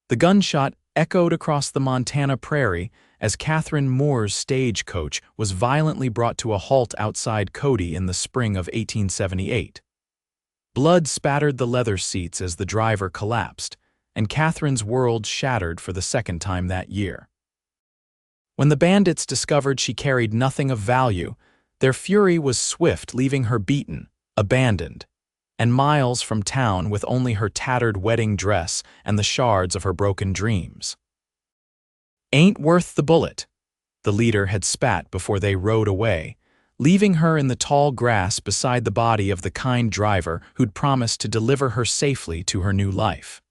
The gunshot echoed across the Montana prairie as Katherine Moore's stagecoach was violently brought to a halt outside Cody in the spring of 1878. Blood spattered the leather seats as the driver collapsed, and Katherine's world shattered for the second time that year. When the bandits discovered she carried nothing of value, their fury was swift, leaving her beaten, abandoned, and miles from town with only her tattered wedding dress and the shards of her broken dreams. "Ain't worth the bullet," the leader had spat before they rode away, leaving her in the tall grass beside the body of the kind driver who'd promised to deliver her safely to her new life.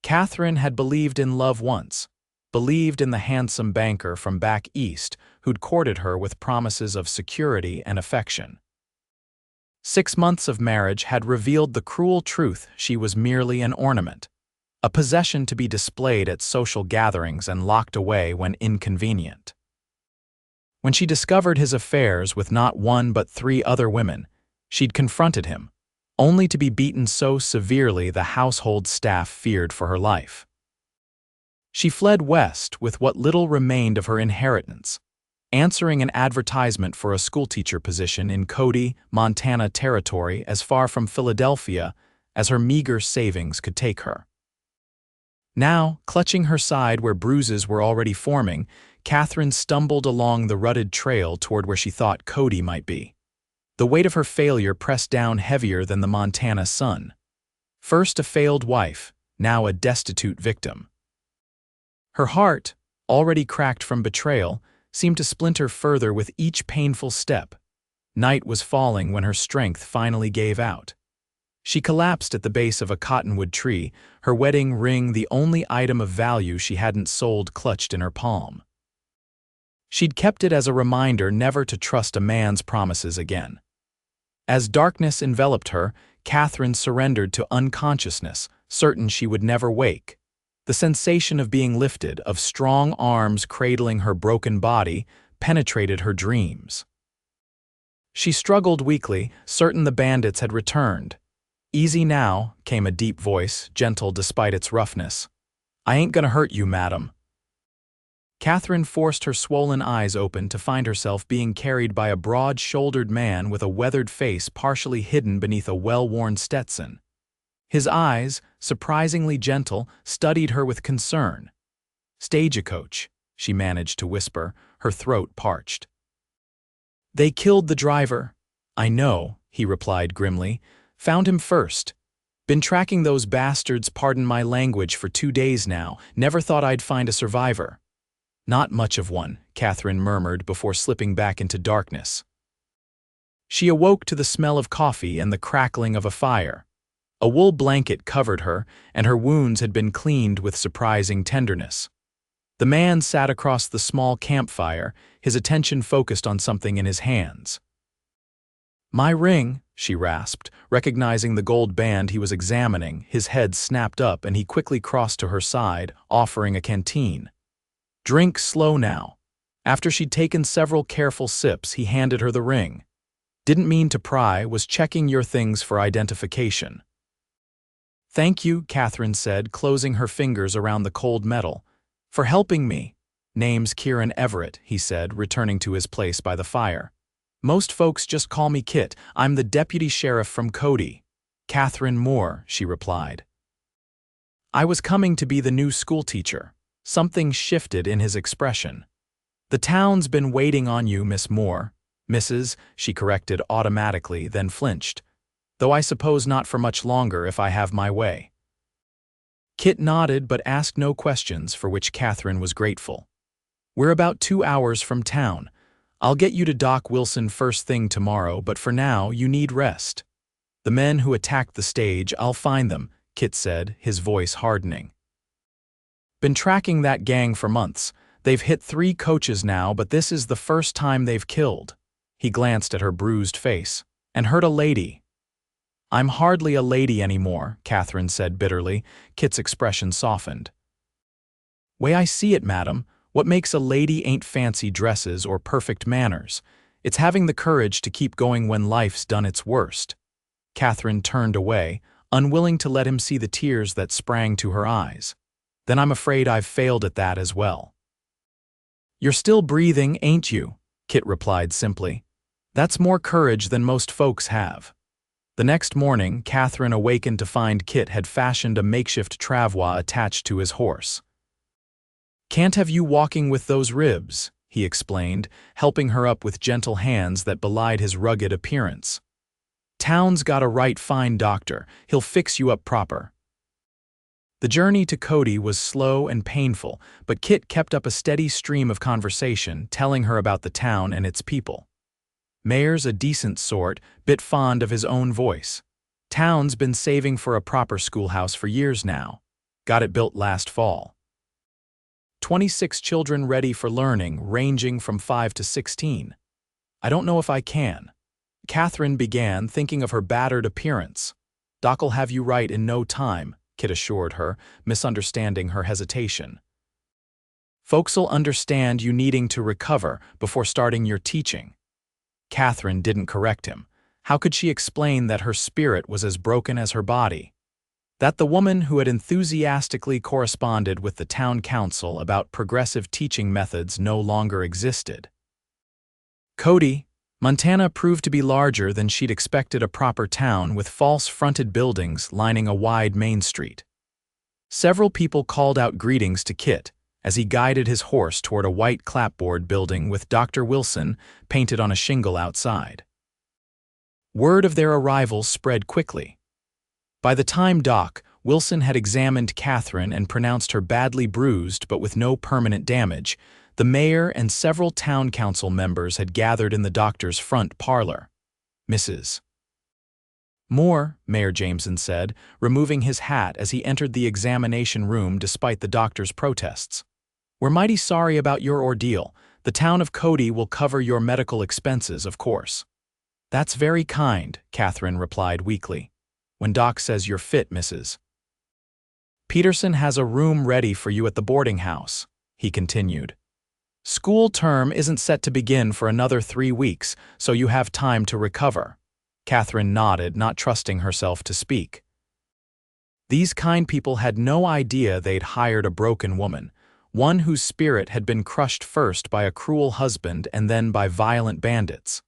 Katherine had believed in love once, believed in the handsome banker from back east who'd courted her with promises of security and affection. 6 months of marriage had revealed the cruel truth: she was merely an ornament, a possession to be displayed at social gatherings and locked away when inconvenient. When she discovered his affairs with not one but 3 other women, she'd confronted him, only to be beaten so severely the household staff feared for her life. She fled west with what little remained of her inheritance, answering an advertisement for a schoolteacher position in Cody, Montana territory as far from Philadelphia as her meager savings could take her. Now, clutching her side where bruises were already forming, Katherine stumbled along the rutted trail toward where she thought Cody might be. The weight of her failure pressed down heavier than the Montana sun. First a failed wife, now a destitute victim. Her heart, already cracked from betrayal, seemed to splinter further with each painful step. Night was falling when her strength finally gave out. She collapsed at the base of a cottonwood tree, her wedding ring the only item of value she hadn't sold clutched in her palm. She'd kept it as a reminder never to trust a man's promises again. As darkness enveloped her, Katherine surrendered to unconsciousness, certain she would never wake. The sensation of being lifted, of strong arms cradling her broken body, penetrated her dreams. She struggled weakly, certain the bandits had returned. "Easy now," came a deep voice, gentle despite its roughness. "I ain't gonna hurt you, madam." Katherine forced her swollen eyes open to find herself being carried by a broad-shouldered man with a weathered face partially hidden beneath a well-worn Stetson. His eyes, surprisingly gentle, studied her with concern. "Stagecoach," she managed to whisper, her throat parched. "They killed the driver." "I know," he replied grimly. "Found him first. Been tracking those bastards, pardon my language, for 2 days now. Never thought I'd find a survivor." "Not much of one," Katherine murmured before slipping back into darkness. She awoke to the smell of coffee and the crackling of a fire. A wool blanket covered her, and her wounds had been cleaned with surprising tenderness. The man sat across the small campfire, his attention focused on something in his hands. "My ring," she rasped, recognizing the gold band he was examining. His head snapped up and he quickly crossed to her side, offering a canteen. "Drink slow now." After she'd taken several careful sips, he handed her the ring. "Didn't mean to pry, was checking your things for identification." "Thank you," Katherine said, closing her fingers around the cold metal. "For helping me." "Name's Kit Everett," he said, returning to his place by the fire. "Most folks just call me Kit. I'm the Deputy Sheriff from Cody." "Katherine Moore," she replied. "I was coming to be the new schoolteacher." Something shifted in his expression. "The town's been waiting on you, Miss Moore." "Mrs.," she corrected automatically, then flinched. "Though I suppose not for much longer if I have my way." Kit nodded but asked no questions, for which Katherine was grateful. "We're about 2 hours from town. I'll get you to Doc Wilson first thing tomorrow, but for now you need rest." "The men who attacked the stage, I'll find them," Kit said, his voice hardening. "Been tracking that gang for months. They've hit 3 coaches now, but this is the first time they've killed." He glanced at her bruised face. "And hurt a lady." "I'm hardly a lady anymore," Katherine said bitterly. Kit's expression softened. "Way I see it, madam, what makes a lady ain't fancy dresses or perfect manners. It's having the courage to keep going when life's done its worst." Katherine turned away, unwilling to let him see the tears that sprang to her eyes. Then I'm afraid I've failed at that as well. You're still breathing, ain't you? Kit replied simply. That's more courage than most folks have. The next morning, Katherine awakened to find Kit had fashioned a makeshift travois attached to his horse. Can't have you walking with those ribs, he explained, helping her up with gentle hands that belied his rugged appearance. Town's got a right fine doctor, he'll fix you up proper. The journey to Cody was slow and painful, but Kit kept up a steady stream of conversation, telling her about the town and its people. Mayor's a decent sort, bit fond of his own voice. Town's been saving for a proper schoolhouse for years now. Got it built last fall. 26 children ready for learning, ranging from 5 to 16. I don't know if I can. Katherine began, thinking of her battered appearance. Doc'll have you right in no time, Kit assured her, misunderstanding her hesitation. Folks'll understand you needing to recover before starting your teaching. Katherine didn't correct him. How could she explain that her spirit was as broken as her body? That the woman who had enthusiastically corresponded with the town council about progressive teaching methods no longer existed. Cody, Montana proved to be larger than she'd expected a proper town with false-fronted buildings lining a wide main street. Several people called out greetings to Kit as he guided his horse toward a white clapboard building with Dr. Wilson painted on a shingle outside. Word of their arrival spread quickly. By the time Doc Wilson had examined Katherine and pronounced her badly bruised but with no permanent damage, the mayor and several town council members had gathered in the doctor's front parlor. Mrs. Moore, Mayor Jameson said, removing his hat as he entered the examination room despite the doctor's protests. We're mighty sorry about your ordeal. The town of Cody will cover your medical expenses, of course. That's very kind, Katherine replied weakly. When Doc says you're fit, Mrs. Peterson has a room ready for you at the boarding house, he continued. School term isn't set to begin for another 3 weeks, so you have time to recover. Katherine nodded, not trusting herself to speak. These kind people had no idea they'd hired a broken woman, one whose spirit had been crushed first by a cruel husband and then by violent bandits.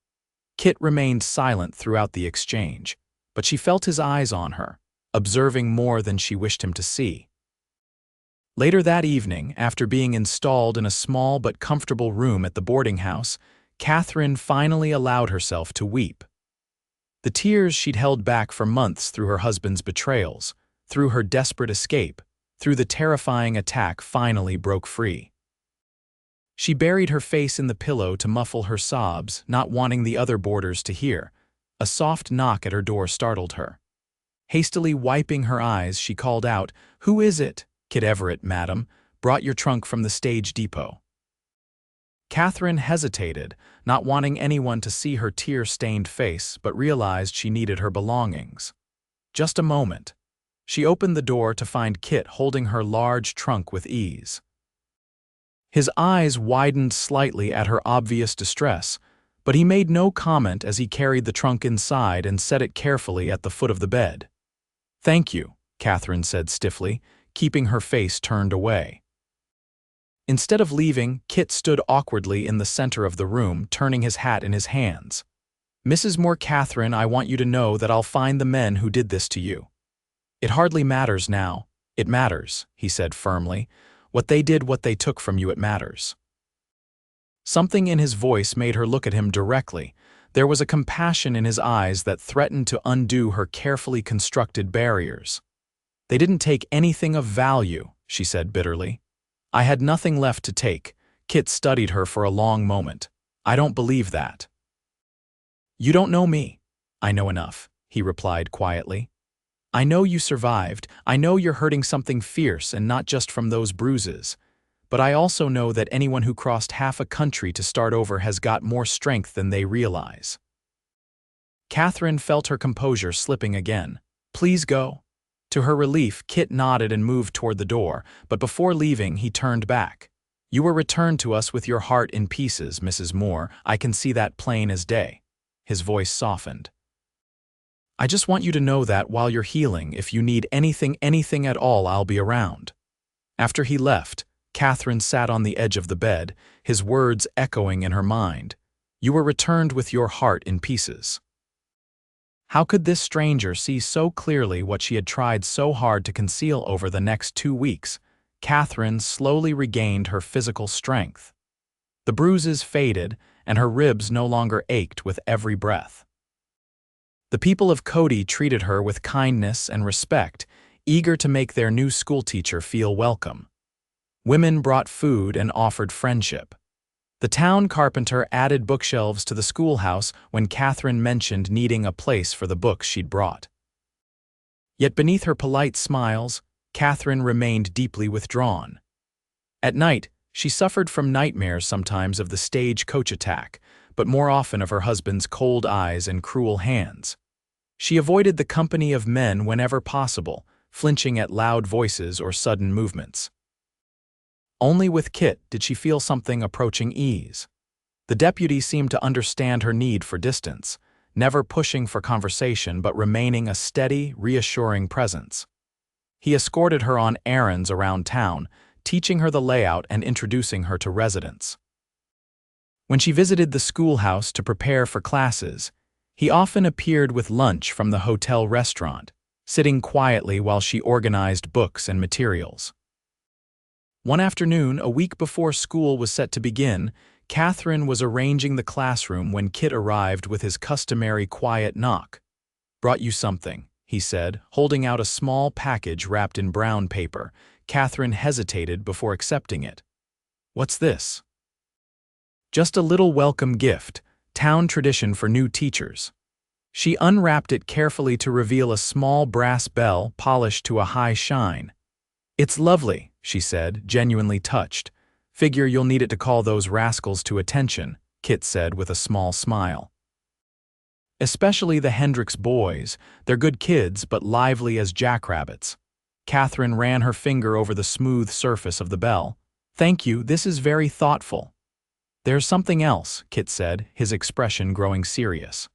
Kit remained silent throughout the exchange, but she felt his eyes on her, observing more than she wished him to see. Later that evening, after being installed in a small but comfortable room at the boarding house, Katherine finally allowed herself to weep. The tears she'd held back for months through her husband's betrayals, through her desperate escape, through the terrifying attack finally broke free. She buried her face in the pillow to muffle her sobs, not wanting the other boarders to hear. A soft knock at her door startled her. Hastily wiping her eyes, she called out, "Who is it?" "Kit Everett, madam. Brought your trunk from the stage depot." Katherine hesitated, not wanting anyone to see her tear-stained face, but realized she needed her belongings. Just a moment. She opened the door to find Kit holding her large trunk with ease. His eyes widened slightly at her obvious distress, but he made no comment as he carried the trunk inside and set it carefully at the foot of the bed. "Thank you," Katherine said stiffly, keeping her face turned away. Instead of leaving, Kit stood awkwardly in the center of the room, turning his hat in his hands. "Mrs. Moore, Katherine, I want you to know that I'll find the men who did this to you." "It hardly matters now." "It matters," he said firmly. "What they did, what they took from you, it matters." Something in his voice made her look at him directly. There was a compassion in his eyes that threatened to undo her carefully constructed barriers. "They didn't take anything of value," she said bitterly. "I had nothing left to take." Kit studied her for a long moment. "I don't believe that." "You don't know me." "I know enough," he replied quietly. "I know you survived. I know you're hurting something fierce and not just from those bruises. But I also know that anyone who crossed half a country to start over has got more strength than they realize." Katherine felt her composure slipping again. "Please go." To her relief, Kit nodded and moved toward the door, but before leaving, he turned back. "You were returned to us with your heart in pieces, Mrs. Moore. I can see that plain as day." His voice softened. "I just want you to know that while you're healing, if you need anything at all, I'll be around." After he left, Katherine sat on the edge of the bed, his words echoing in her mind. "You were returned with your heart in pieces." How could this stranger see so clearly what she had tried so hard to conceal over the next 2 weeks? Katherine slowly regained her physical strength. The bruises faded, and her ribs no longer ached with every breath. The people of Cody treated her with kindness and respect, eager to make their new schoolteacher feel welcome. Women brought food and offered friendship. The town carpenter added bookshelves to the schoolhouse when Katherine mentioned needing a place for the books she'd brought. Yet beneath her polite smiles, Katherine remained deeply withdrawn. At night, she suffered from nightmares sometimes of the stagecoach attack, but more often of her husband's cold eyes and cruel hands. She avoided the company of men whenever possible, flinching at loud voices or sudden movements. Only with Kit did she feel something approaching ease. The deputy seemed to understand her need for distance, never pushing for conversation but remaining a steady, reassuring presence. He escorted her on errands around town, teaching her the layout and introducing her to residents. When she visited the schoolhouse to prepare for classes, he often appeared with lunch from the hotel restaurant, sitting quietly while she organized books and materials. One afternoon, a week before school was set to begin, Katherine was arranging the classroom when Kit arrived with his customary quiet knock. "Brought you something," he said, holding out a small package wrapped in brown paper. Katherine hesitated before accepting it. "What's this?" "Just a little welcome gift, town tradition for new teachers." She unwrapped it carefully to reveal a small brass bell polished to a high shine. "It's lovely," she said, genuinely touched. "Figure you'll need it to call those rascals to attention," Kit said with a small smile. "Especially the Hendricks boys. They're good kids, but lively as jackrabbits." Katherine ran her finger over the smooth surface of the bell. "Thank you, this is very thoughtful." "There's something else," Kit said, his expression growing serious.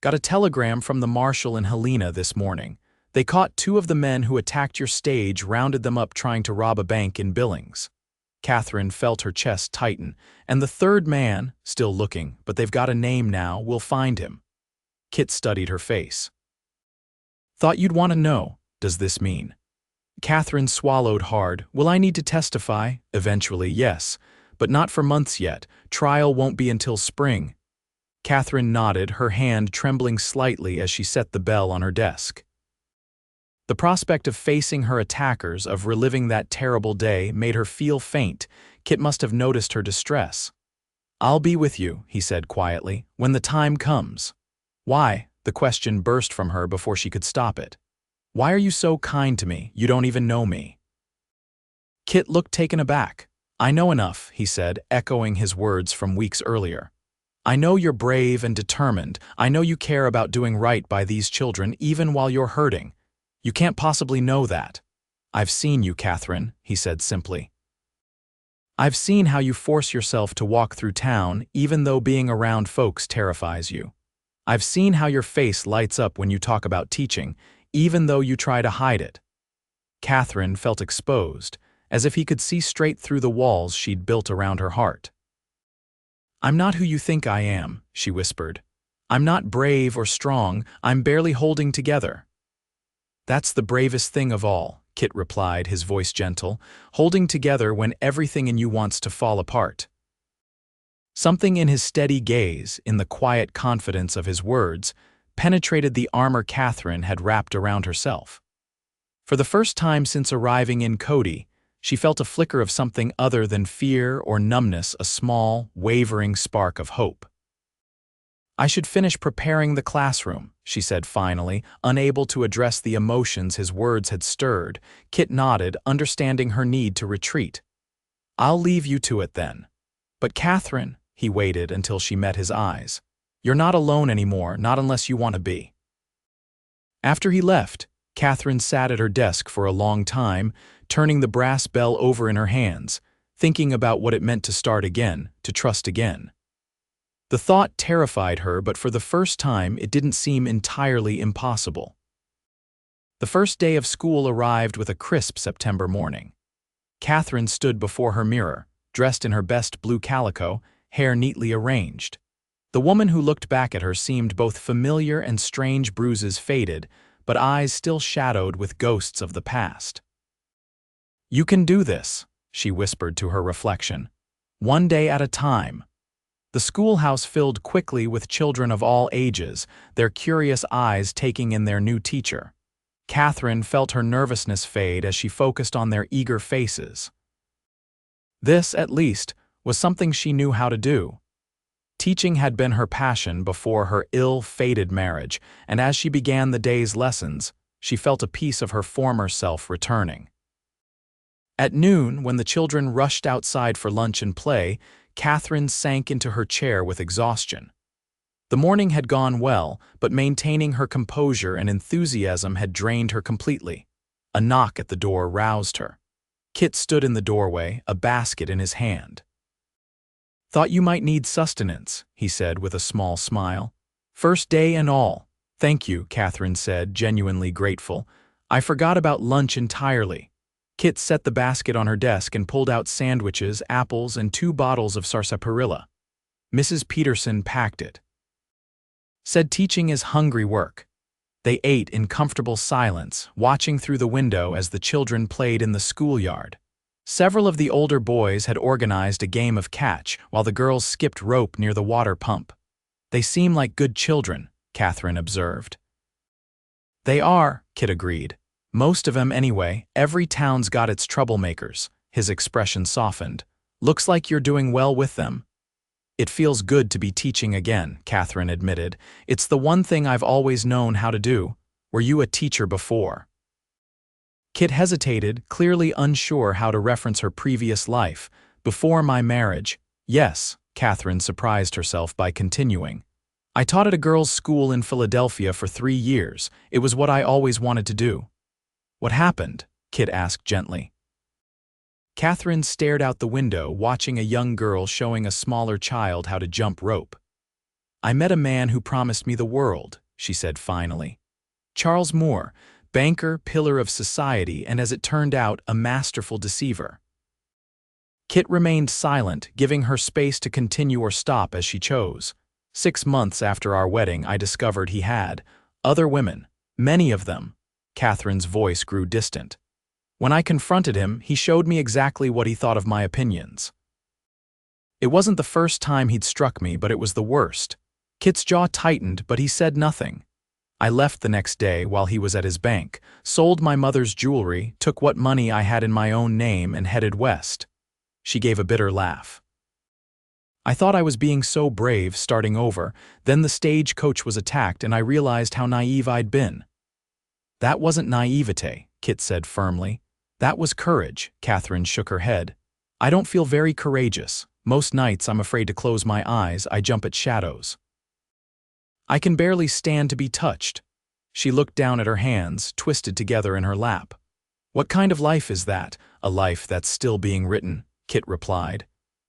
"Got a telegram from the marshal in Helena this morning. They caught 2 of the men who attacked your stage, rounded them up trying to rob a bank in Billings." Katherine felt her chest tighten. "And the 3rd man, still looking, but they've got a name now, we'll find him." Kit studied her face. "Thought you'd want to know. Does this mean?" Katherine swallowed hard. "Will I need to testify?" "Eventually, yes. But not for months yet. Trial won't be until spring." Katherine nodded, her hand trembling slightly as she set the bell on her desk. The prospect of facing her attackers, of reliving that terrible day, made her feel faint. Kit must have noticed her distress. "I'll be with you," he said quietly, "when the time comes." "Why?" The question burst from her before she could stop it. "Why are you so kind to me? You don't even know me." Kit looked taken aback. "I know enough," he said, echoing his words from weeks earlier. "I know you're brave and determined. I know you care about doing right by these children even while you're hurting. You can't possibly know that." "I've seen you, Katherine," he said simply. "I've seen how you force yourself to walk through town even though being around folks terrifies you. I've seen how your face lights up when you talk about teaching, even though you try to hide it." Katherine felt exposed, as if he could see straight through the walls she'd built around her heart. "I'm not who you think I am," she whispered. "I'm not brave or strong. I'm barely holding together." "That's the bravest thing of all," Kit replied, his voice gentle, "holding together when everything in you wants to fall apart." Something in his steady gaze, in the quiet confidence of his words, penetrated the armor Katherine had wrapped around herself. For the first time since arriving in Cody, she felt a flicker of something other than fear or numbness, a small, wavering spark of hope. "I should finish preparing the classroom," she said finally, unable to address the emotions his words had stirred. Kit nodded, understanding her need to retreat. "I'll leave you to it then." "But Katherine," he waited until she met his eyes. "You're not alone anymore, not unless you want to be." After he left, Katherine sat at her desk for a long time, turning the brass bell over in her hands, thinking about what it meant to start again, to trust again. The thought terrified her, but for the first time it didn't seem entirely impossible. The first day of school arrived with a crisp September morning. Katherine stood before her mirror, dressed in her best blue calico, hair neatly arranged. The woman who looked back at her seemed both familiar and strange, bruises faded, but eyes still shadowed with ghosts of the past. "You can do this," she whispered to her reflection. "One day at a time." The schoolhouse filled quickly with children of all ages, their curious eyes taking in their new teacher. Katherine felt her nervousness fade as she focused on their eager faces. This, at least, was something she knew how to do. Teaching had been her passion before her ill-fated marriage, and as she began the day's lessons, she felt a piece of her former self returning. At noon, when the children rushed outside for lunch and play, Katherine sank into her chair with exhaustion. The morning had gone well, but maintaining her composure and enthusiasm had drained her completely. A knock at the door roused her. Kit stood in the doorway, a basket in his hand. "Thought you might need sustenance," he said with a small smile. "First day and all." "Thank you," Katherine said, genuinely grateful. "I forgot about lunch entirely." Kit set the basket on her desk and pulled out sandwiches, apples, and 2 bottles of sarsaparilla. Mrs. Peterson packed it. Said teaching is hungry work. They ate in comfortable silence, watching through the window as the children played in the schoolyard. Several of the older boys had organized a game of catch while the girls skipped rope near the water pump. "They seem like good children," Katherine observed. "They are," Kit agreed. "Most of them anyway. Every town's got its troublemakers." His expression softened. "Looks like you're doing well with them." "It feels good to be teaching again," Katherine admitted. "It's the one thing I've always known how to do." "Were you a teacher before?" Kit hesitated, clearly unsure how to reference her previous life. "Before my marriage, yes," Katherine surprised herself by continuing. "I taught at a girls' school in Philadelphia for 3 years. It was what I always wanted to do." "What happened?" Kit asked gently. Katherine stared out the window, watching a young girl showing a smaller child how to jump rope. "I met a man who promised me the world," she said finally. "Charles Moore, banker, pillar of society, and as it turned out, a masterful deceiver." Kit remained silent, giving her space to continue or stop as she chose. 6 months after our wedding, I discovered he had other women, many of them." Katherine's voice grew distant. "When I confronted him, he showed me exactly what he thought of my opinions. It wasn't the first time he'd struck me, but it was the worst." Kit's jaw tightened, but he said nothing. "I left the next day while he was at his bank, sold my mother's jewelry, took what money I had in my own name, and headed west." She gave a bitter laugh. "I thought I was being so brave, starting over. Then the stagecoach was attacked, and I realized how naive I'd been." "That wasn't naivete," Kit said firmly. "That was courage." Katherine shook her head. "I don't feel very courageous. Most nights I'm afraid to close my eyes. I jump at shadows. I can barely stand to be touched." She looked down at her hands, twisted together in her lap. "What kind of life is that?" "A life that's still being written," Kit replied.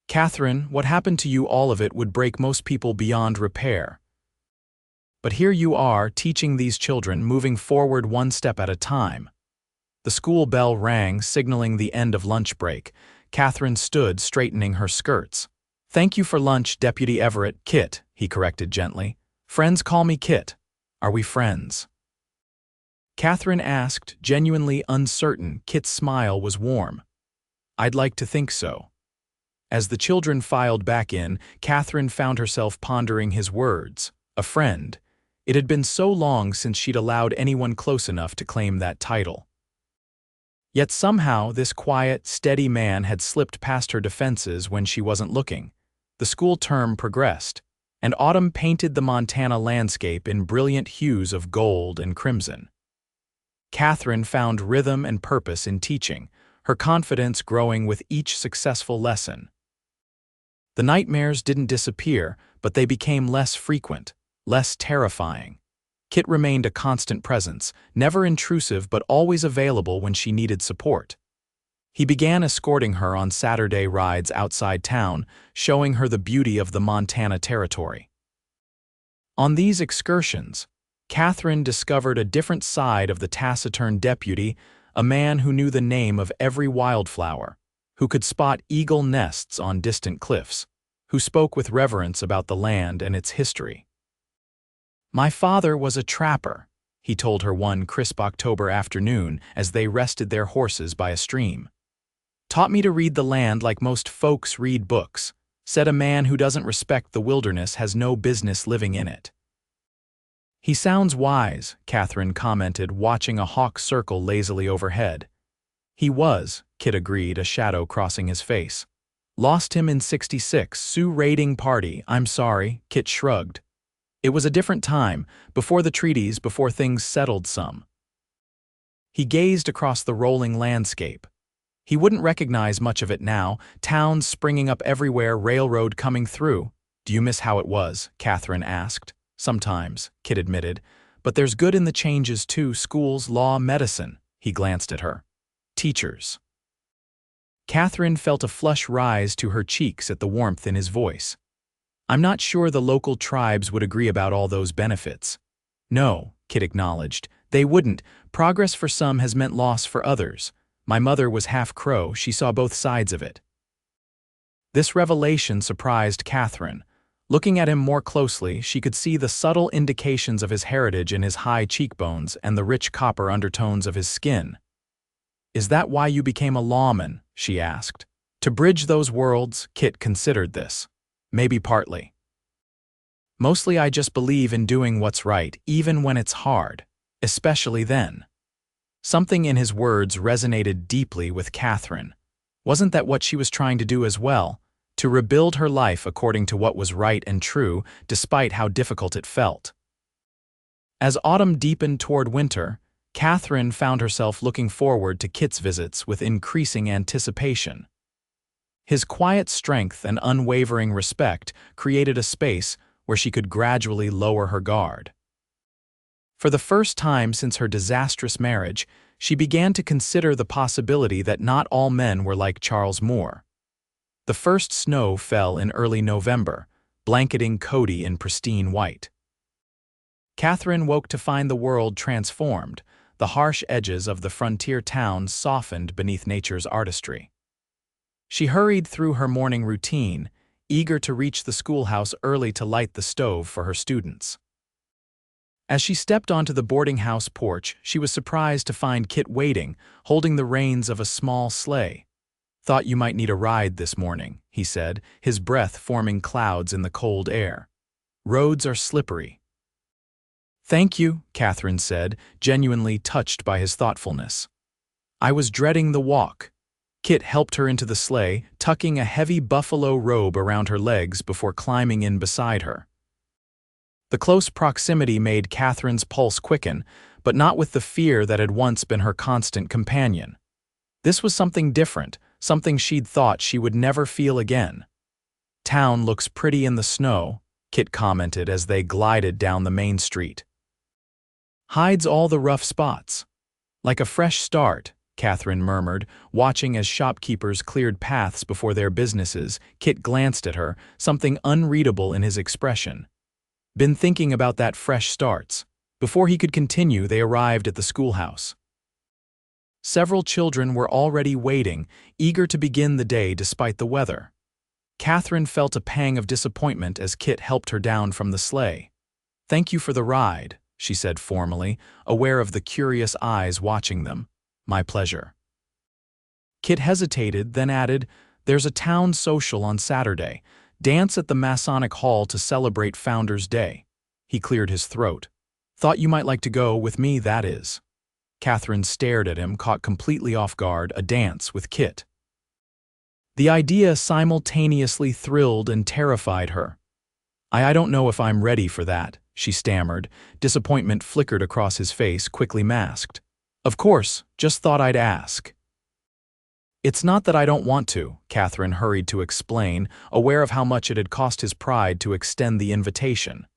"Katherine, what happened to you, all of it would break most people beyond repair. But here you are, teaching these children, moving forward one step at a time." The school bell rang, signaling the end of lunch break. Katherine stood, straightening her skirts. "Thank you for lunch, Deputy Everett." "Kit," he corrected gently. "Friends call me Kit. Are we friends?" Katherine asked, genuinely uncertain. Kit's smile was warm. "I'd like to think so." As the children filed back in, Katherine found herself pondering his words. A friend. It had been so long since she'd allowed anyone close enough to claim that title. Yet somehow this quiet, steady man had slipped past her defenses when she wasn't looking. The school term progressed, and autumn painted the Montana landscape in brilliant hues of gold and crimson. Katherine found rhythm and purpose in teaching, her confidence growing with each successful lesson. The nightmares didn't disappear, but they became less frequent, less terrifying. Kit remained a constant presence, never intrusive but always available when she needed support. He began escorting her on Saturday rides outside town, showing her the beauty of the Montana territory. On these excursions, Katherine discovered a different side of the taciturn deputy, a man who knew the name of every wildflower, who could spot eagle nests on distant cliffs, who spoke with reverence about the land and its history. "My father was a trapper," he told her one crisp October afternoon as they rested their horses by a stream. "Taught me to read the land like most folks read books," said a man who doesn't respect the wilderness has no business living in it. "He sounds wise," Katherine commented, watching a hawk circle lazily overhead. "He was," Kit agreed, a shadow crossing his face. "Lost him in '66, Sioux raiding party, I'm sorry," Kit shrugged. "It was a different time, before the treaties, before things settled some." He gazed across the rolling landscape. He wouldn't recognize much of it now, towns springing up everywhere, railroad coming through. "Do you miss how it was?" Katherine asked. "Sometimes," Kit admitted. "But there's good in the changes too, schools, law, medicine." He glanced at her. "Teachers." Katherine felt a flush rise to her cheeks at the warmth in his voice. "I'm not sure the local tribes would agree about all those benefits." "No," Kit acknowledged. "They wouldn't. Progress for some has meant loss for others. My mother was half Crow, she saw both sides of it." This revelation surprised Katherine. Looking at him more closely, she could see the subtle indications of his heritage in his high cheekbones and the rich copper undertones of his skin. "Is that why you became a lawman?" she asked. "To bridge those worlds?" Kit considered this. "Maybe partly. Mostly I just believe in doing what's right, even when it's hard. Especially then." Something in his words resonated deeply with Katherine. Wasn't that what she was trying to do as well? To rebuild her life according to what was right and true, despite how difficult it felt. As autumn deepened toward winter, Katherine found herself looking forward to Kit's visits with increasing anticipation. His quiet strength and unwavering respect created a space where she could gradually lower her guard. For the first time since her disastrous marriage, she began to consider the possibility that not all men were like Charles Moore. The first snow fell in early November, blanketing Cody in pristine white. Katherine woke to find the world transformed, the harsh edges of the frontier town softened beneath nature's artistry. She hurried through her morning routine, eager to reach the schoolhouse early to light the stove for her students. As she stepped onto the boarding house porch, she was surprised to find Kit waiting, holding the reins of a small sleigh. "Thought you might need a ride this morning," he said, his breath forming clouds in the cold air. "Roads are slippery." "Thank you," Katherine said, genuinely touched by his thoughtfulness. "I was dreading the walk." Kit helped her into the sleigh, tucking a heavy buffalo robe around her legs before climbing in beside her. The close proximity made Katherine's pulse quicken, but not with the fear that had once been her constant companion. This was something different, something she'd thought she would never feel again. "Town looks pretty in the snow," Kit commented as they glided down the main street. "Hides all the rough spots. Like a fresh start," Katherine murmured, watching as shopkeepers cleared paths before their businesses. Kit glanced at her, something unreadable in his expression. "Been thinking about that fresh starts." Before he could continue, they arrived at the schoolhouse. Several children were already waiting, eager to begin the day despite the weather. Katherine felt a pang of disappointment as Kit helped her down from the sleigh. "Thank you for the ride," she said formally, aware of the curious eyes watching them. "My pleasure." Kit hesitated, then added, "There's a town social on Saturday. Dance at the Masonic Hall to celebrate Founders' Day." He cleared his throat. "Thought you might like to go with me, that is." Katherine stared at him, caught completely off guard, a dance with Kit. The idea simultaneously thrilled and terrified her. I don't know if I'm ready for that," she stammered. Disappointment flickered across his face, quickly masked. "Of course, just thought I'd ask." "It's not that I don't want to," Katherine hurried to explain, aware of how much it had cost his pride to extend the invitation.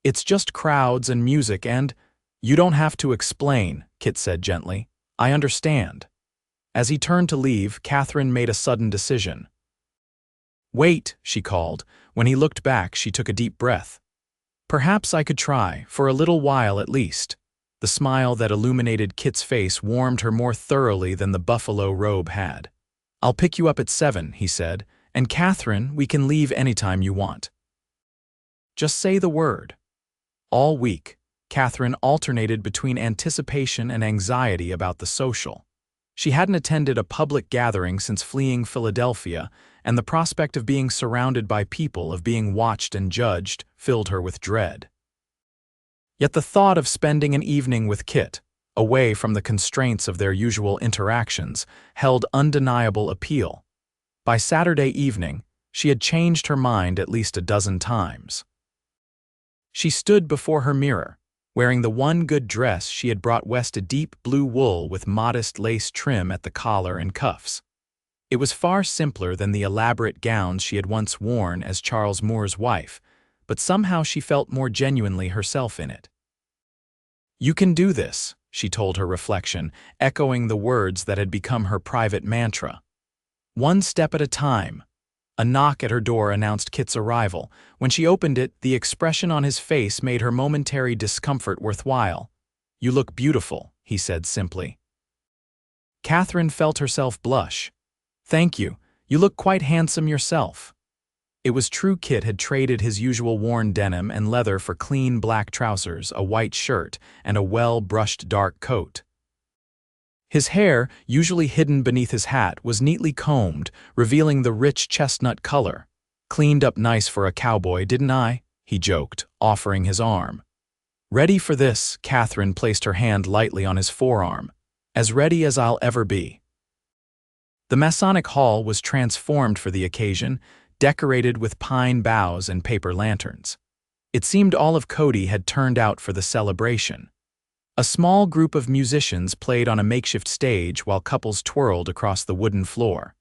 "It's just crowds and music and—" "You don't have to explain," Kit said gently. "I understand." As he turned to leave, Katherine made a sudden decision. "Wait," she called. When he looked back, she took a deep breath. Perhaps I could try, for a little while at least. The smile that illuminated Kit's face warmed her more thoroughly than the buffalo robe had. I'll pick you up at 7, he said, and Katherine, we can leave anytime you want. Just say the word. All week, Katherine alternated between anticipation and anxiety about the social. She hadn't attended a public gathering since fleeing Philadelphia, and the prospect of being surrounded by people, of being watched and judged, filled her with dread. Yet the thought of spending an evening with Kit, away from the constraints of their usual interactions, held undeniable appeal. By Saturday evening, she had changed her mind at least a dozen times. She stood before her mirror, wearing the one good dress she had brought west, a deep blue wool with modest lace trim at the collar and cuffs. It was far simpler than the elaborate gowns she had once worn as Charles Moore's wife, but somehow she felt more genuinely herself in it. You can do this, she told her reflection, echoing the words that had become her private mantra. One step at a time. A knock at her door announced Kit's arrival. When she opened it, the expression on his face made her momentary discomfort worthwhile. You look beautiful, he said simply. Katherine felt herself blush. Thank you. You look quite handsome yourself. It was true Kit had traded his usual worn denim and leather for clean black trousers, a white shirt, and a well-brushed dark coat. His hair, usually hidden beneath his hat, was neatly combed, revealing the rich chestnut color. Cleaned up nice for a cowboy, didn't I? He joked, offering his arm. Ready for this, Katherine placed her hand lightly on his forearm. As ready as I'll ever be. The Masonic Hall was transformed for the occasion, decorated with pine boughs and paper lanterns. It seemed all of Cody had turned out for the celebration. A small group of musicians played on a makeshift stage while couples twirled across the wooden floor.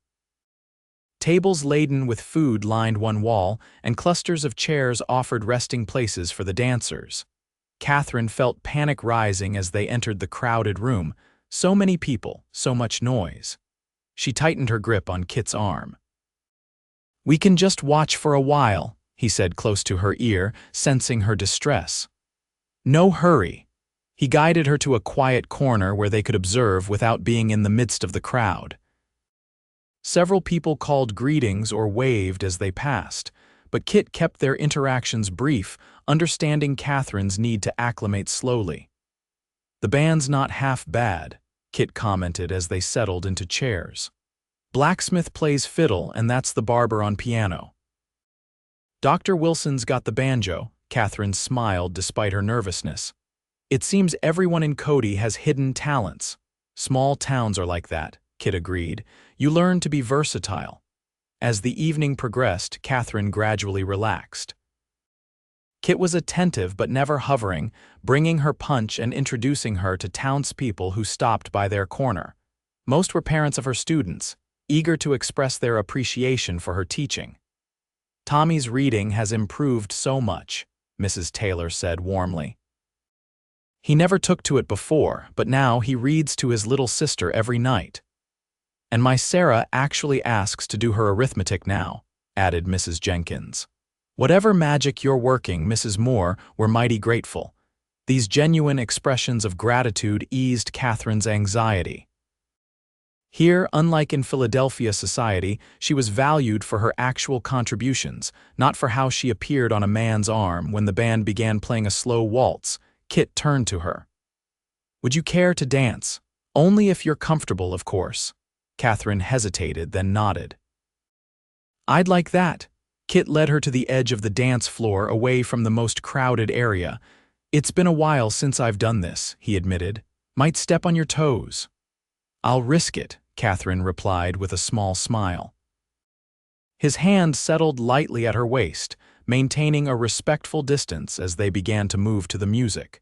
Tables laden with food lined one wall, and clusters of chairs offered resting places for the dancers. Katherine felt panic rising as they entered the crowded room. So many people, so much noise. She tightened her grip on Kit's arm. We can just watch for a while, he said close to her ear, sensing her distress. No hurry. He guided her to a quiet corner where they could observe without being in the midst of the crowd. Several people called greetings or waved as they passed, but Kit kept their interactions brief, understanding Katherine's need to acclimate slowly. The band's not half bad, Kit commented as they settled into chairs. Blacksmith plays fiddle, and that's the barber on piano. Dr. Wilson's got the banjo, Katherine smiled despite her nervousness. It seems everyone in Cody has hidden talents. Small towns are like that, Kit agreed. You learn to be versatile. As the evening progressed, Katherine gradually relaxed. Kit was attentive but never hovering, bringing her punch and introducing her to townspeople who stopped by their corner. Most were parents of her students, eager to express their appreciation for her teaching. Tommy's reading has improved so much, Mrs. Taylor said warmly. He never took to it before, but now he reads to his little sister every night. And my Sarah actually asks to do her arithmetic now, added Mrs. Jenkins. Whatever magic you're working, Mrs. Moore, we're mighty grateful. These genuine expressions of gratitude eased Katherine's anxiety. Here, unlike in Philadelphia society, she was valued for her actual contributions, not for how she appeared on a man's arm. When the band began playing a slow waltz, Kit turned to her. Would you care to dance? Only if you're comfortable, of course. Katherine hesitated, then nodded. I'd like that. Kit led her to the edge of the dance floor, away from the most crowded area. It's been a while since I've done this, he admitted. Might step on your toes. I'll risk it, Katherine replied with a small smile. His hand settled lightly at her waist, maintaining a respectful distance as they began to move to the music.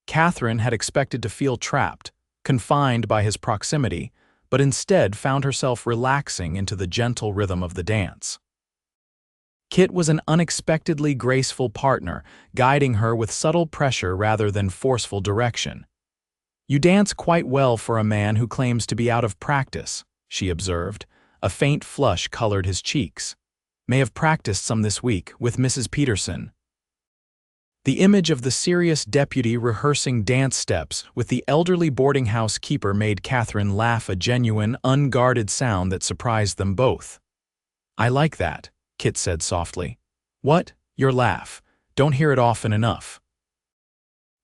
Katherine had expected to feel trapped, confined by his proximity, but instead found herself relaxing into the gentle rhythm of the dance. Kit was an unexpectedly graceful partner, guiding her with subtle pressure rather than forceful direction. You dance quite well for a man who claims to be out of practice, she observed. A faint flush colored his cheeks. May have practiced some this week with Mrs. Peterson. The image of the serious deputy rehearsing dance steps with the elderly boarding house keeper made Katherine laugh, a genuine, unguarded sound that surprised them both. "I like that," Kit said softly. "What? Your laugh. Don't hear it often enough."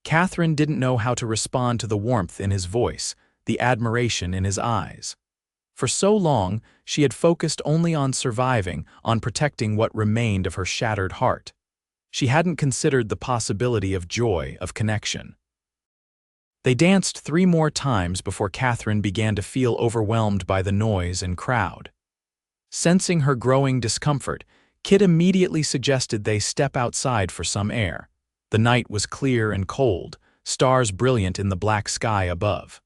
Katherine didn't know how to respond to the warmth in his voice, the admiration in his eyes. For so long, she had focused only on surviving, on protecting what remained of her shattered heart. She hadn't considered the possibility of joy, of connection. They danced 3 more times before Katherine began to feel overwhelmed by the noise and crowd. Sensing her growing discomfort, Kit immediately suggested they step outside for some air. The night was clear and cold, stars brilliant in the black sky above.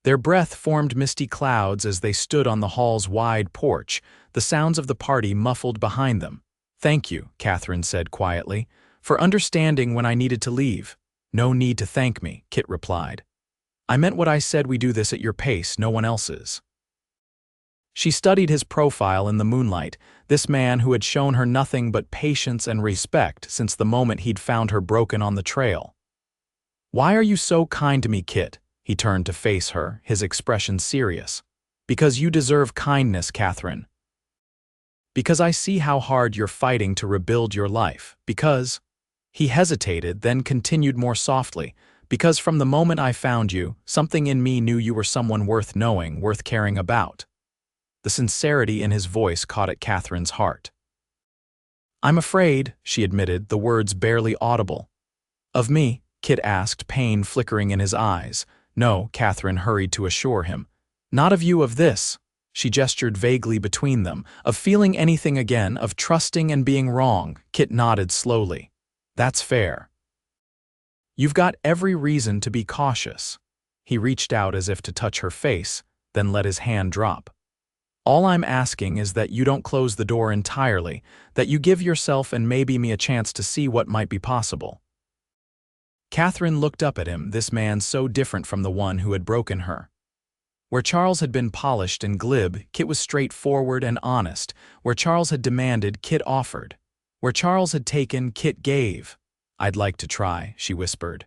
Their breath formed misty clouds as they stood on the hall's wide porch, the sounds of the party muffled behind them. "Thank you," Katherine said quietly, "for understanding when I needed to leave." "No need to thank me," Kit replied. "I meant what I said. We do this at your pace, no one else's." She studied his profile in the moonlight, this man who had shown her nothing but patience and respect since the moment he'd found her broken on the trail. "Why are you so kind to me, Kit?" He turned to face her, his expression serious. "Because you deserve kindness, Katherine. Because I see how hard you're fighting to rebuild your life. Because—" He hesitated, then continued more softly, "because from the moment I found you, something in me knew you were someone worth knowing, worth caring about." The sincerity in his voice caught at Katherine's heart. "I'm afraid," she admitted, the words barely audible. "Of me?" Kit asked, pain flickering in his eyes. "No," Katherine hurried to assure him. "Not of you, of this." She gestured vaguely between them. "Of feeling anything again, of trusting and being wrong." Kit nodded slowly. "That's fair. You've got every reason to be cautious." He reached out as if to touch her face, then let his hand drop. "All I'm asking is that you don't close the door entirely, that you give yourself and maybe me a chance to see what might be possible." Katherine looked up at him, this man so different from the one who had broken her. Where Charles had been polished and glib, Kit was straightforward and honest. Where Charles had demanded, Kit offered. Where Charles had taken, Kit gave. "I'd like to try," she whispered.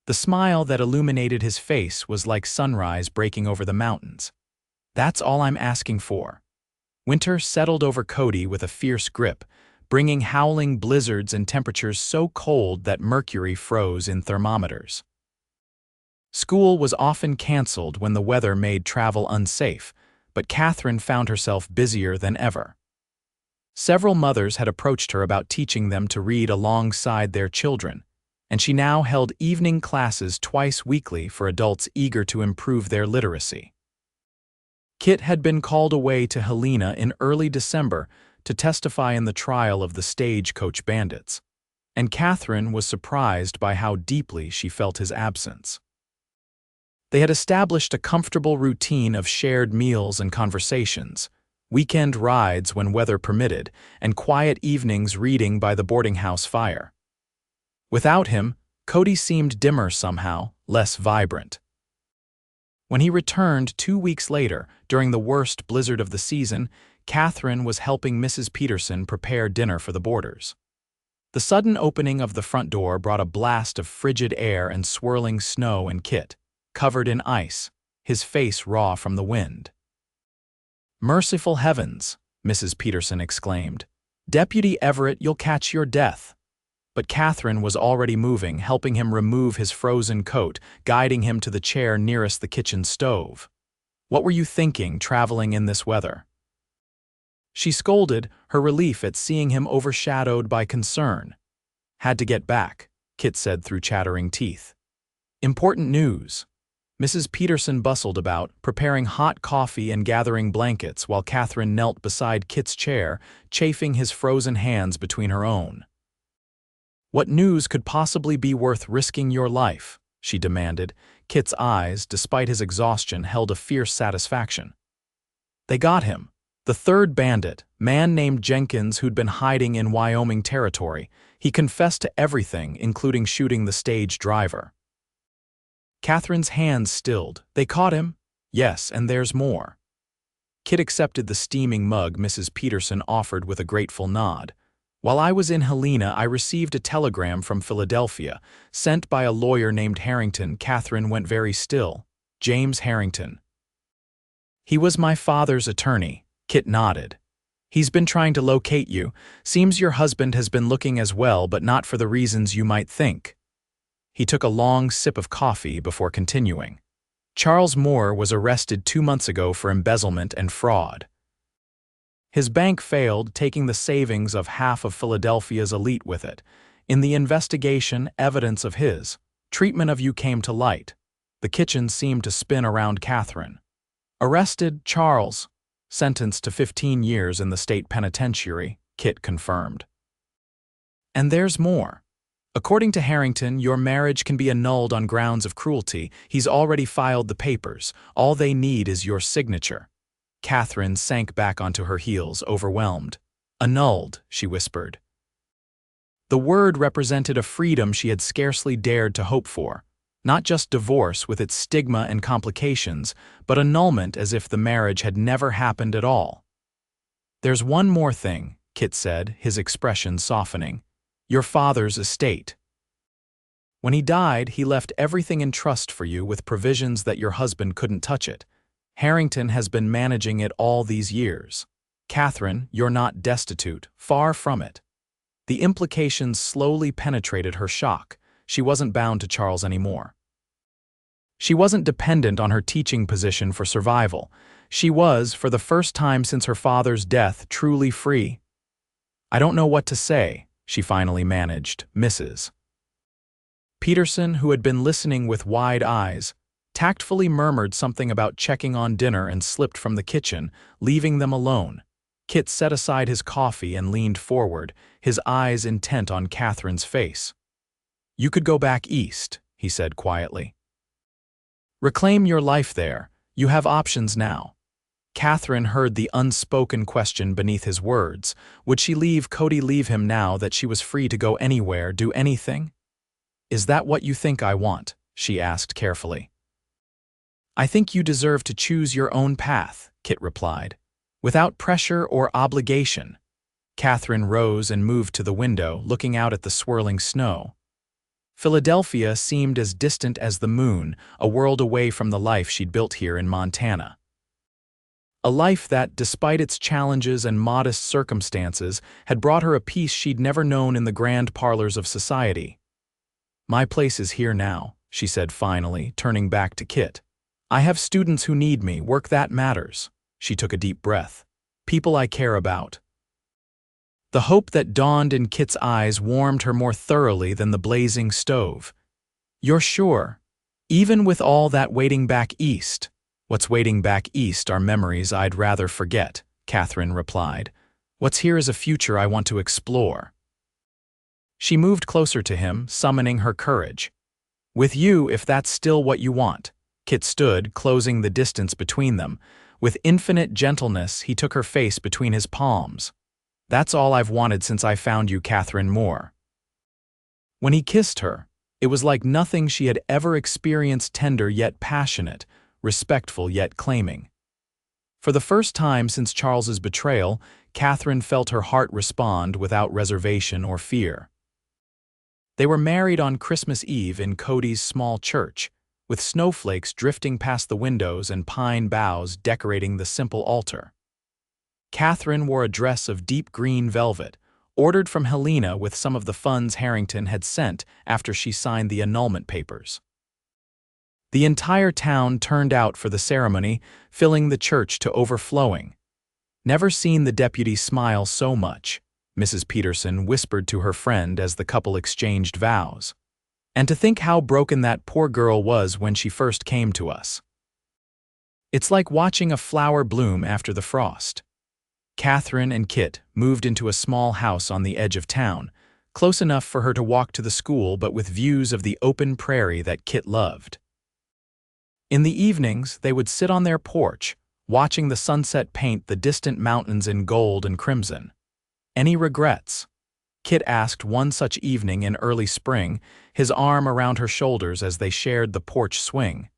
The smile that illuminated his face was like sunrise breaking over the mountains. "That's all I'm asking for." Winter settled over Cody with a fierce grip, bringing howling blizzards and temperatures so cold that mercury froze in thermometers. School was often canceled when the weather made travel unsafe, but Katherine found herself busier than ever. Several mothers had approached her about teaching them to read alongside their children, and she now held evening classes twice weekly for adults eager to improve their literacy. Kit had been called away to Helena in early December to testify in the trial of the stagecoach bandits, and Katherine was surprised by how deeply she felt his absence. They had established a comfortable routine of shared meals and conversations, weekend rides when weather permitted, and quiet evenings reading by the boarding house fire. Without him, Cody seemed dimmer somehow, less vibrant. When he returned 2 weeks later, during the worst blizzard of the season, Katherine was helping Mrs. Peterson prepare dinner for the boarders. The sudden opening of the front door brought a blast of frigid air and swirling snow, and Kit, covered in ice, his face raw from the wind. "Merciful heavens," Mrs. Peterson exclaimed. "Deputy Everett, you'll catch your death." But Katherine was already moving, helping him remove his frozen coat, guiding him to the chair nearest the kitchen stove. "What were you thinking, traveling in this weather?" She scolded, her relief at seeing him overshadowed by concern. "Had to get back," Kit said through chattering teeth. "Important news." Mrs. Peterson bustled about, preparing hot coffee and gathering blankets while Katherine knelt beside Kit's chair, chafing his frozen hands between her own. "What news could possibly be worth risking your life?" she demanded. Kit's eyes, despite his exhaustion, held a fierce satisfaction. "They got him. The third bandit, man named Jenkins, who'd been hiding in Wyoming territory. He confessed to everything, including shooting the stage driver." Katherine's hands stilled. "They caught him?" "Yes, and there's more." Kit accepted the steaming mug Mrs. Peterson offered with a grateful nod. While I was in Helena, I received a telegram from Philadelphia, sent by a lawyer named Harrington. Katherine went very still. James Harrington. He was my father's attorney. Kit nodded. He's been trying to locate you. Seems your husband has been looking as well, but not for the reasons you might think. He took a long sip of coffee before continuing. Charles Moore was arrested 2 months ago for embezzlement and fraud. His bank failed, taking the savings of half of Philadelphia's elite with it. In the investigation, evidence of his treatment of you came to light. The kitchen seemed to spin around Katherine. Arrested, Charles. Sentenced to 15 years in the state penitentiary, Kit confirmed. And there's more. According to Harrington, your marriage can be annulled on grounds of cruelty. He's already filed the papers. All they need is your signature. Katherine sank back onto her heels, overwhelmed. Annulled, she whispered. The word represented a freedom she had scarcely dared to hope for. Not just divorce with its stigma and complications, but annulment as if the marriage had never happened at all. There's one more thing, Kit said, his expression softening. Your father's estate. When he died, he left everything in trust for you with provisions that your husband couldn't touch it. Harrington has been managing it all these years. Katherine, you're not destitute, far from it. The implications slowly penetrated her shock. She wasn't bound to Charles anymore. She wasn't dependent on her teaching position for survival. She was, for the first time since her father's death, truly free. I don't know what to say, she finally managed, Mrs. Peterson, who had been listening with wide eyes, tactfully murmured something about checking on dinner and slipped from the kitchen, leaving them alone. Kit set aside his coffee and leaned forward, his eyes intent on Katherine's face. You could go back east, he said quietly. Reclaim your life there. You have options now. Katherine heard the unspoken question beneath his words. Would she leave Cody, leave him now that she was free to go anywhere, do anything? Is that what you think I want? She asked carefully. I think you deserve to choose your own path, Kit replied, without pressure or obligation. Katherine rose and moved to the window, looking out at the swirling snow. Philadelphia seemed as distant as the moon, a world away from the life she'd built here in Montana. A life that, despite its challenges and modest circumstances, had brought her a peace she'd never known in the grand parlors of society. My place is here now, she said finally, turning back to Kit. I have students who need me, work that matters. She took a deep breath. People I care about. The hope that dawned in Kit's eyes warmed her more thoroughly than the blazing stove. You're sure? Even with all that waiting back east? What's waiting back east are memories I'd rather forget, Katherine replied. What's here is a future I want to explore. She moved closer to him, summoning her courage. With you, if that's still what you want. Kit stood, closing the distance between them. With infinite gentleness, he took her face between his palms. That's all I've wanted since I found you, Katherine Moore. When he kissed her, it was like nothing she had ever experienced, tender yet passionate, respectful yet claiming. For the first time since Charles's betrayal, Katherine felt her heart respond without reservation or fear. They were married on Christmas Eve in Cody's small church, with snowflakes drifting past the windows and pine boughs decorating the simple altar. Katherine wore a dress of deep green velvet, ordered from Helena with some of the funds Harrington had sent after she signed the annulment papers. The entire town turned out for the ceremony, filling the church to overflowing. Never seen the deputy smile so much, Mrs. Peterson whispered to her friend as the couple exchanged vows. And to think how broken that poor girl was when she first came to us. It's like watching a flower bloom after the frost. Katherine and Kit moved into a small house on the edge of town, close enough for her to walk to the school but with views of the open prairie that Kit loved. In the evenings, they would sit on their porch, watching the sunset paint the distant mountains in gold and crimson. Any regrets? Kit asked one such evening in early spring, his arm around her shoulders as they shared the porch swing.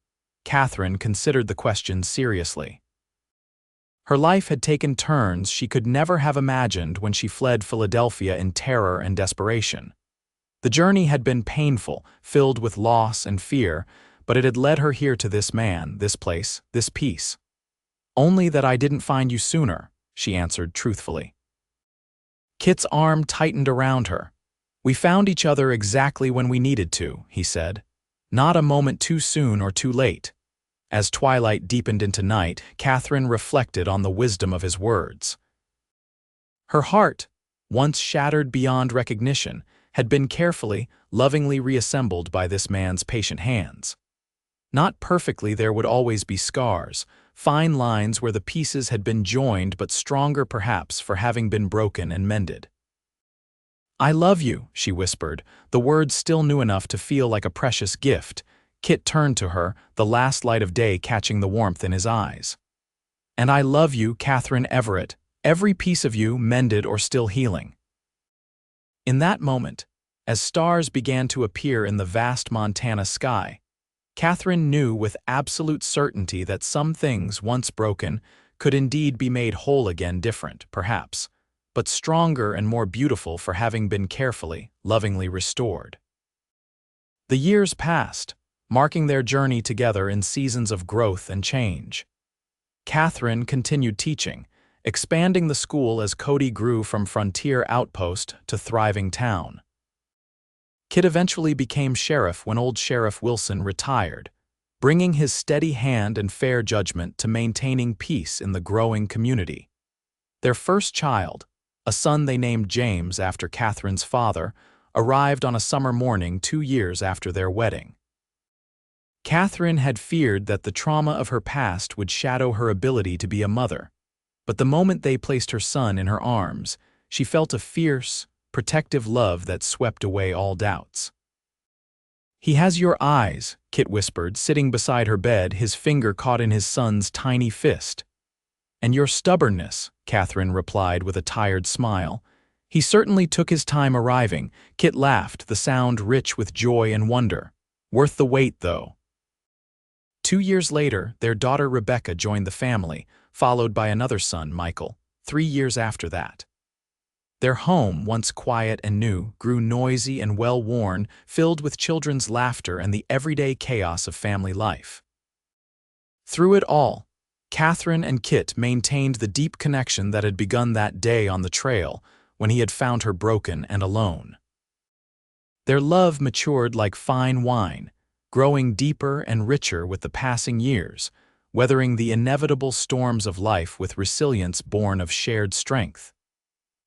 Katherine considered the question seriously. Her life had taken turns she could never have imagined when she fled Philadelphia in terror and desperation. The journey had been painful, filled with loss and fear, but it had led her here to this man, this place, this peace. "Only that I didn't find you sooner," she answered truthfully. Kit's arm tightened around her. "We found each other exactly when we needed to," he said. "Not a moment too soon or too late." As twilight deepened into night, Katherine reflected on the wisdom of his words. Her heart, once shattered beyond recognition, had been carefully, lovingly reassembled by this man's patient hands. Not perfectly, there would always be scars, fine lines where the pieces had been joined but stronger perhaps for having been broken and mended. "I love you," she whispered, the words still new enough to feel like a precious gift. Kit turned to her, the last light of day catching the warmth in his eyes. "And I love you, Katherine Everett, every piece of you, mended or still healing." In that moment, as stars began to appear in the vast Montana sky, Katherine knew with absolute certainty that some things, once broken, could indeed be made whole again, different, perhaps, but stronger and more beautiful for having been carefully, lovingly restored. The years passed, marking their journey together in seasons of growth and change. Katherine continued teaching, expanding the school as Cody grew from frontier outpost to thriving town. Kit eventually became sheriff when old Sheriff Wilson retired, bringing his steady hand and fair judgment to maintaining peace in the growing community. Their first child, a son they named James after Katherine's father, arrived on a summer morning 2 years after their wedding. Katherine had feared that the trauma of her past would shadow her ability to be a mother, but the moment they placed her son in her arms, she felt a fierce, protective love that swept away all doubts. "He has your eyes," Kit whispered, sitting beside her bed, his finger caught in his son's tiny fist. "And your stubbornness," Katherine replied with a tired smile. "He certainly took his time arriving." Kit laughed, the sound rich with joy and wonder. "Worth the wait, though." 2 years later, their daughter Rebecca joined the family, followed by another son, Michael, 3 years after that. Their home, once quiet and new, grew noisy and well-worn, filled with children's laughter and the everyday chaos of family life. Through it all, Katherine and Kit maintained the deep connection that had begun that day on the trail when he had found her broken and alone. Their love matured like fine wine, growing deeper and richer with the passing years, weathering the inevitable storms of life with resilience born of shared strength.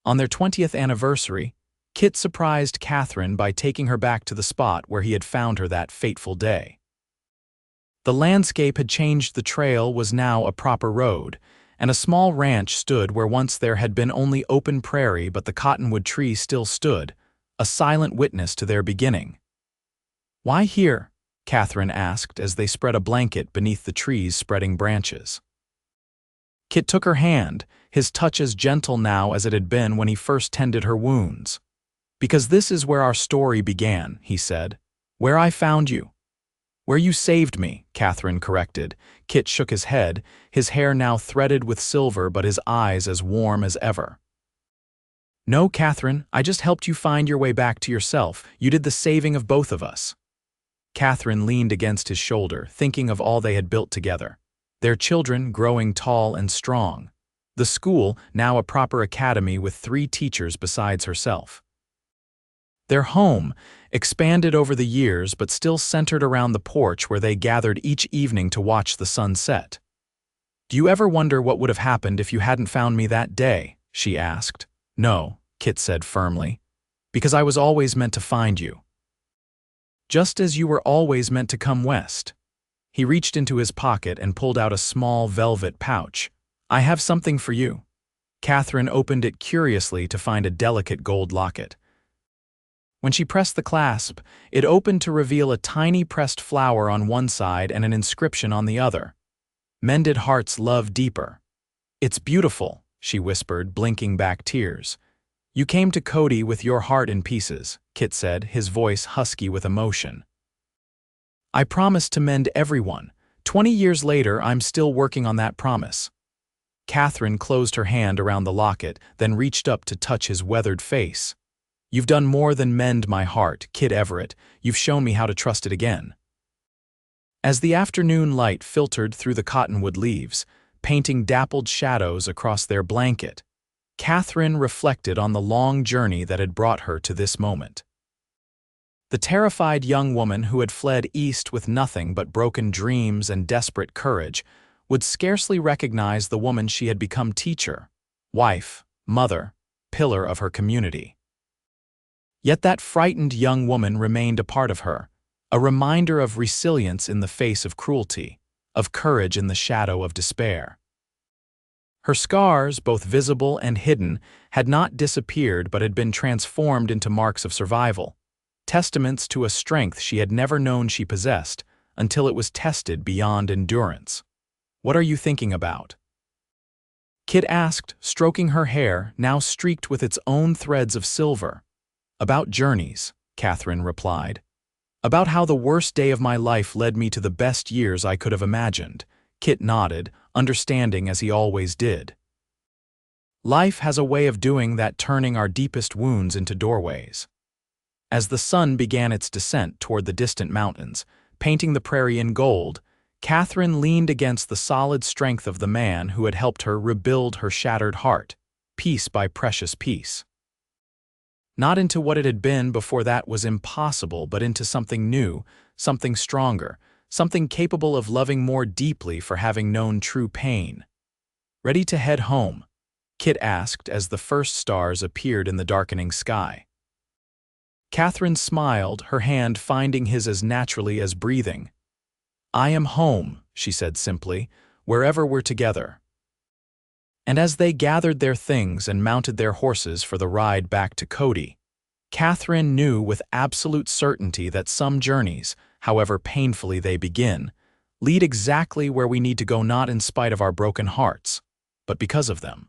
On their 20th anniversary, Kit surprised Katherine by taking her back to the spot where he had found her that fateful day. The landscape had changed. The trail was now a proper road, and a small ranch stood where once there had been only open prairie, but the cottonwood tree still stood, a silent witness to their beginning. "Why here?" Katherine asked as they spread a blanket beneath the tree's spreading branches. Kit took her hand, his touch as gentle now as it had been when he first tended her wounds. "Because this is where our story began," he said. "Where I found you." "Where you saved me," Katherine corrected. Kit shook his head, his hair now threaded with silver but his eyes as warm as ever. "No, Katherine, I just helped you find your way back to yourself. You did the saving of both of us." Katherine leaned against his shoulder, thinking of all they had built together. Their children growing tall and strong. The school, now a proper academy with 3 teachers besides herself. Their home, expanded over the years but still centered around the porch where they gathered each evening to watch the sun set. "Do you ever wonder what would have happened if you hadn't found me that day?" she asked. "No," Kit said firmly, "because I was always meant to find you. Just as you were always meant to come west." He reached into his pocket and pulled out a small velvet pouch. "I have something for you." Katherine opened it curiously to find a delicate gold locket. When she pressed the clasp, it opened to reveal a tiny pressed flower on one side and an inscription on the other. "Mended hearts love deeper." "It's beautiful," she whispered, blinking back tears. "You came to Cody with your heart in pieces," Kit said, his voice husky with emotion. "I promised to mend everyone. 20 years later, I'm still working on that promise." Katherine closed her hand around the locket, then reached up to touch his weathered face. "You've done more than mend my heart, Kit Everett. You've shown me how to trust it again." As the afternoon light filtered through the cottonwood leaves, painting dappled shadows across their blanket, Katherine reflected on the long journey that had brought her to this moment. The terrified young woman who had fled east with nothing but broken dreams and desperate courage would scarcely recognize the woman she had become: teacher, wife, mother, pillar of her community. Yet that frightened young woman remained a part of her, a reminder of resilience in the face of cruelty, of courage in the shadow of despair. Her scars, both visible and hidden, had not disappeared but had been transformed into marks of survival, testaments to a strength she had never known she possessed until it was tested beyond endurance. "What are you thinking about?" Kit asked, stroking her hair, now streaked with its own threads of silver. "About journeys," Katherine replied. "About how the worst day of my life led me to the best years I could have imagined." Kit nodded, understanding as he always did. Life has a way of doing that, turning our deepest wounds into doorways. As the sun began its descent toward the distant mountains, painting the prairie in gold, Katherine leaned against the solid strength of the man who had helped her rebuild her shattered heart, piece by precious piece. Not into what it had been before that was impossible, but into something new, something stronger, something capable of loving more deeply for having known true pain. "Ready to head home?" Kit asked as the first stars appeared in the darkening sky. Katherine smiled, her hand finding his as naturally as breathing. "I am home," she said simply, "wherever we're together." And as they gathered their things and mounted their horses for the ride back to Cody, Katherine knew with absolute certainty that some journeys, however painfully they begin, lead exactly where we need to go, not in spite of our broken hearts, but because of them.